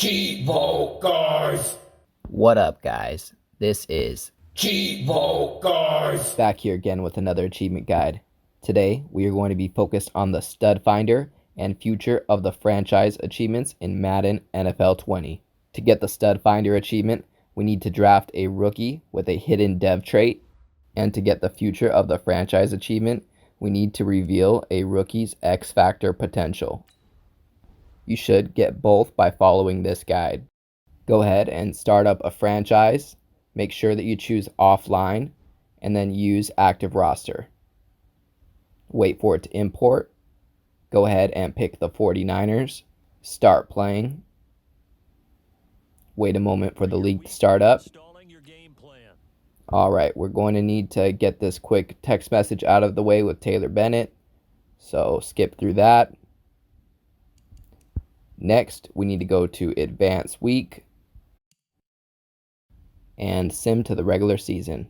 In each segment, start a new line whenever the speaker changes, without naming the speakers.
Cheevo guys!
What up, guys? This is
Cheevo guys!
back here again with another achievement guide. Today, we are going to be focused on the stud finder and future of the franchise achievements in Madden NFL 20. To get the stud finder achievement, we need to draft a rookie with a hidden dev trait. And to get the future of the franchise achievement, we need to reveal a rookie's X Factor potential. You should get both by following this guide. Go ahead and start up a franchise. Make sure that you choose offline and then use active roster. Wait for it to import. Go ahead and pick the 49ers. Start playing. Wait a moment for the league to start up. Alright, we're going to need to get this quick text message out of the way with Taylor Bennett. So skip through that. Next, we need to go to Advanced Week and sim to the regular season.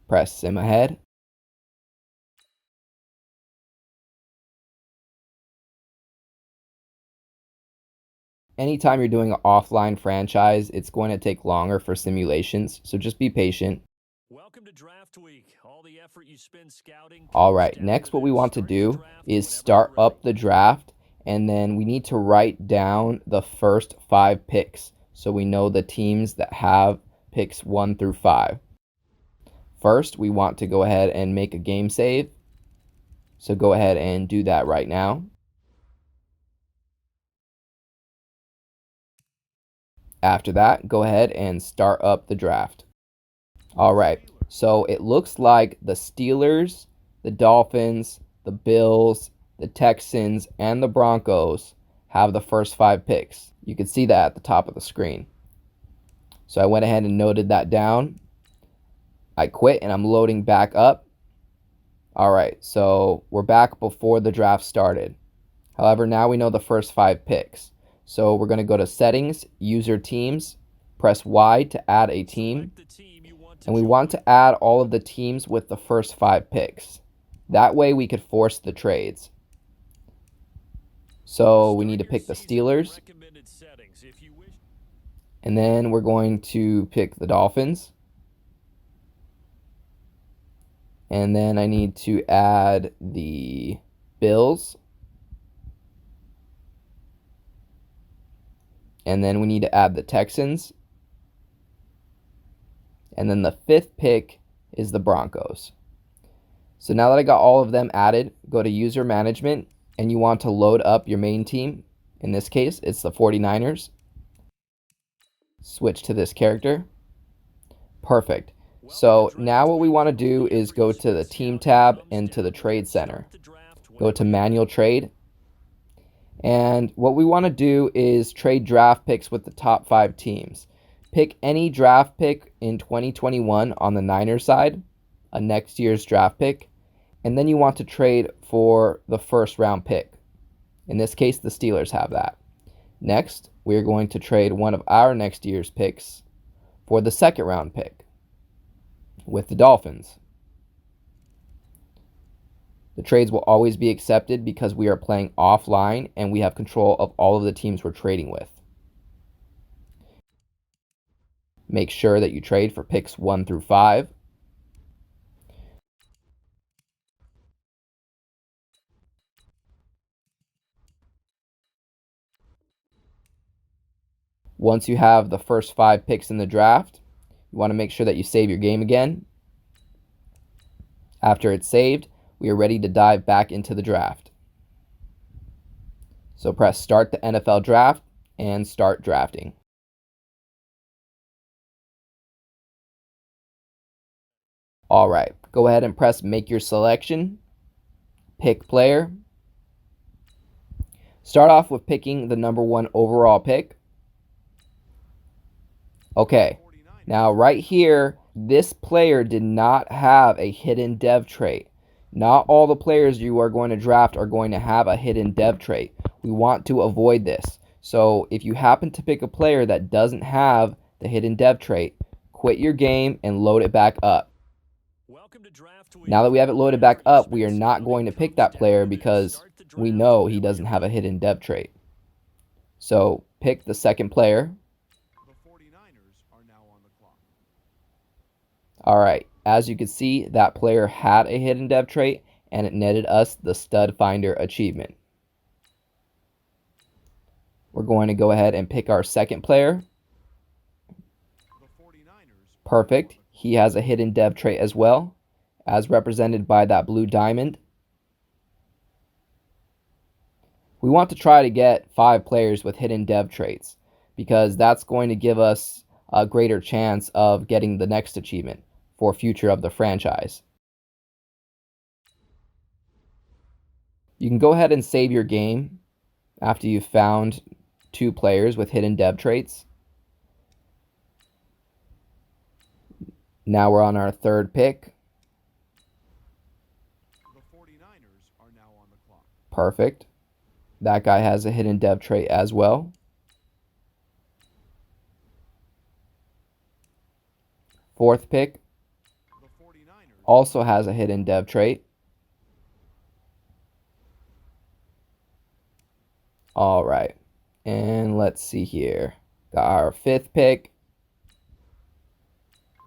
Press sim ahead. Anytime you're doing an offline franchise, it's going to take longer for simulations, so just be patient.
Welcome to draft week. All the effort you spend scouting.
Alright, next what we want to do is start up the draft, and then we need to write down the first 5 picks so we know the teams that have picks 1 through 5. First, we want to go ahead and make a game save. So go ahead and do that right now. After that, go ahead and start up the draft. Alright, so it looks like the Steelers, the Dolphins, the Bills, the Texans, and the Broncos have the first 5 picks. You can see that at the top of the screen. So I went ahead and noted that down. I quit and I'm loading back up. Alright, so we're back before the draft started. However, now we know the first 5 picks. So we're going to go to Settings, User Teams, press Y to add a team. And we want to add all of the teams with the first 5 picks. That way we could force the trades. So we need to pick the Steelers. And then we're going to pick the Dolphins. And then I need to add the Bills. And then we need to add the Texans. And then the 5th pick is the Broncos. So now that I got all of them added, go to User Management, and you want to load up your main team. In this case, it's the 49ers. Switch to this character. Perfect. So now what we want to do is go to the Team tab and to the Trade Center. Go to Manual Trade. And what we want to do is trade draft picks with the top 5 teams. Pick any draft pick in 2021 on the Niners side, a next year's draft pick, and then you want to trade for the first round pick. In this case, the Steelers have that. Next, we are going to trade one of our next year's picks for the second round pick with the Dolphins. The trades will always be accepted because we are playing offline and we have control of all of the teams we're trading with. Make sure that you trade for picks 1 through 5. Once you have the first 5 picks in the draft, you want to make sure that you save your game again. After it's saved, we are ready to dive back into the draft. So press Start the NFL Draft and start drafting. Alright, go ahead and press Make Your Selection. Pick player. Start off with picking the number 1 overall pick. Okay, now right here, this player did not have a hidden dev trait. Not all the players you are going to draft are going to have a hidden dev trait. We want to avoid this. So if you happen to pick a player that doesn't have the hidden dev trait, quit your game and load it back up. Now that we have it loaded back up, we are not going to pick that player because we know he doesn't have a hidden dev trait. So pick the second player.
The 49ers are now on the clock.
Alright, as you can see, that player had a hidden dev trait, and it netted us the Stud Finder achievement. We're going to go ahead and pick our second player.
The 49ers
Perfect. He has a hidden dev trait as well, as represented by that blue diamond. We want to try to get 5 players with hidden dev traits, because that's going to give us a greater chance of getting the next achievement for future of the franchise. You can go ahead and save your game after you've found 2 players with hidden dev traits. Now we're on our third pick.
The 49ers are now on the clock.
Perfect. That guy has a hidden dev trait as well. Fourth pick
The 49ers
also has a hidden dev trait. All right. And let's see here. Got our fifth pick.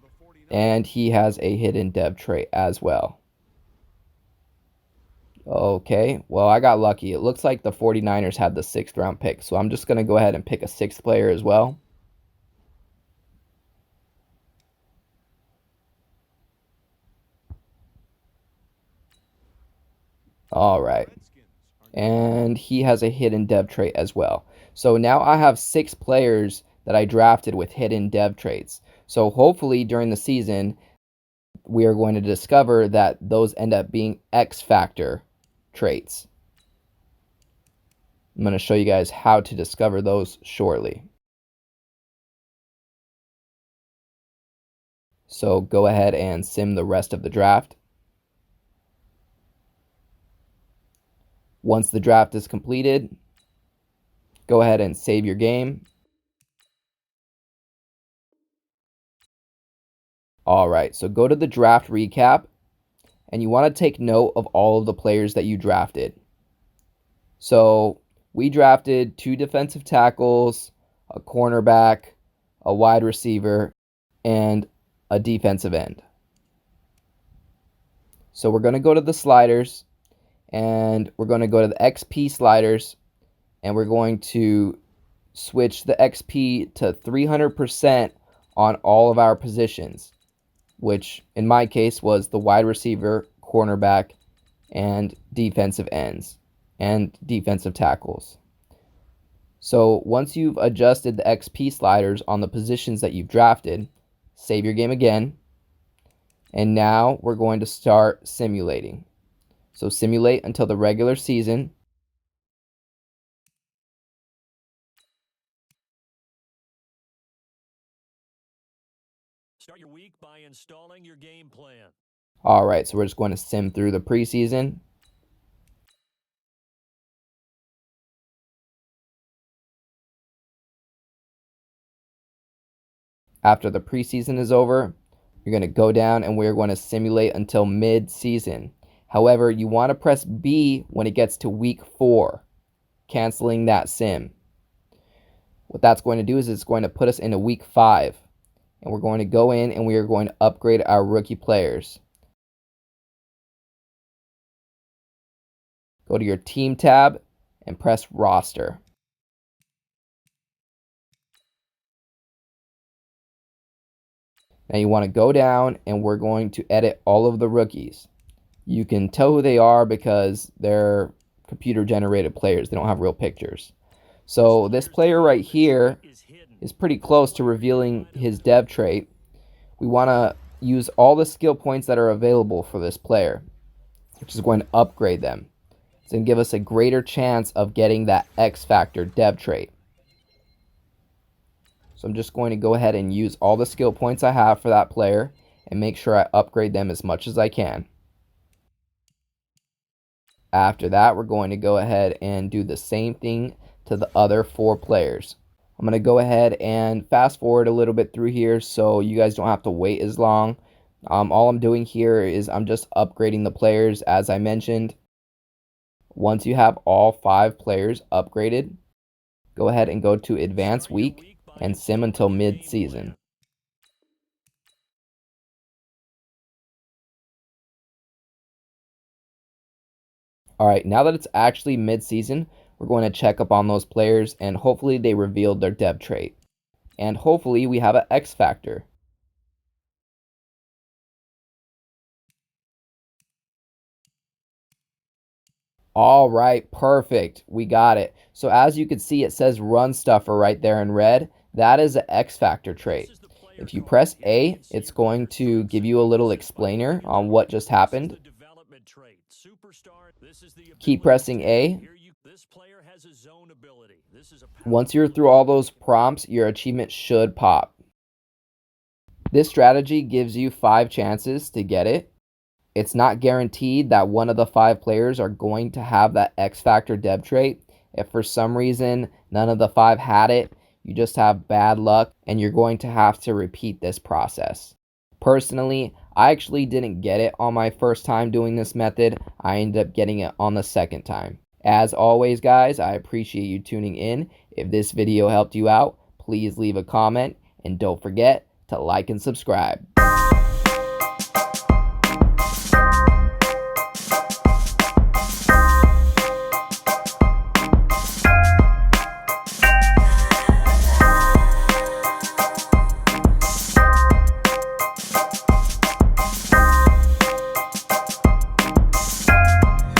The 49ers
And he has a hidden dev trait as well. Okay, well, I got lucky. It looks like the 49ers had the 6th round pick, so I'm just going to go ahead and pick a 6th player as well. All right.
Redskins are
And he has a hidden dev trait as well. So now I have 6 players that I drafted with hidden dev traits. So hopefully during the season, we are going to discover that those end up being X Factor traits. I'm going to show you guys how to discover those shortly. So go ahead and sim the rest of the draft. Once the draft is completed, go ahead and save your game. Alright, so go to the draft recap, and you want to take note of all of the players that you drafted. So we drafted 2 defensive tackles, a cornerback, a wide receiver, and a defensive end. So we're going to go to the sliders, and we're going to go to the XP sliders, and we're going to switch the XP to 300% on all of our positions, which in my case was the wide receiver, cornerback, and defensive ends, and defensive tackles. So once you've adjusted the XP sliders on the positions that you've drafted, save your game again, and now we're going to start simulating. So simulate until the regular season.
Start your week by installing your game plan.
Alright, so we're just going to sim through the preseason. After the preseason is over, you're going to go down and we're going to simulate until mid-season. However, you want to press B when it gets to week 4, canceling that sim. What that's going to do is it's going to put us into week 5. And we're going to go in and we are going to upgrade our rookie players. Go to your team tab and press roster. Now you want to go down and we're going to edit all of the rookies. You can tell who they are because they're computer generated players. They don't have real pictures. So this player right here is pretty close to revealing his dev trait. We want to use all the skill points that are available for this player, which is going to upgrade them. It's going to give us a greater chance of getting that X Factor dev trait. So I'm just going to go ahead and use all the skill points I have for that player and make sure I upgrade them as much as I can. After that, we're going to go ahead and do the same thing to the other 4 players. I'm going to go ahead and fast forward a little bit through here so you guys don't have to wait as long. All I'm doing here is I'm just upgrading the players as I mentioned. Once you have all 5 players upgraded, go ahead and go to Advanced Week and sim until mid-season. Alright, now that it's actually mid-season, we're going to check up on those players and hopefully they revealed their dev trait. And hopefully we have an X factor. All right, perfect. We got it. So as you can see, it says run stuffer right there in red. That is an X factor trait. If you press A, it's going to give you a little explainer on what just happened. Keep pressing A. Once you're through all those prompts, your achievement should pop. This strategy gives you 5 chances to get it. It's not guaranteed that one of the 5 players are going to have that X Factor dev trait. If for some reason none of the 5 had it, you just have bad luck and you're going to have to repeat this process. Personally, I actually didn't get it on my first time doing this method. I ended up getting it on the second time. As always, guys, I appreciate you tuning in. If this video helped you out, please leave a comment and don't forget to like and subscribe.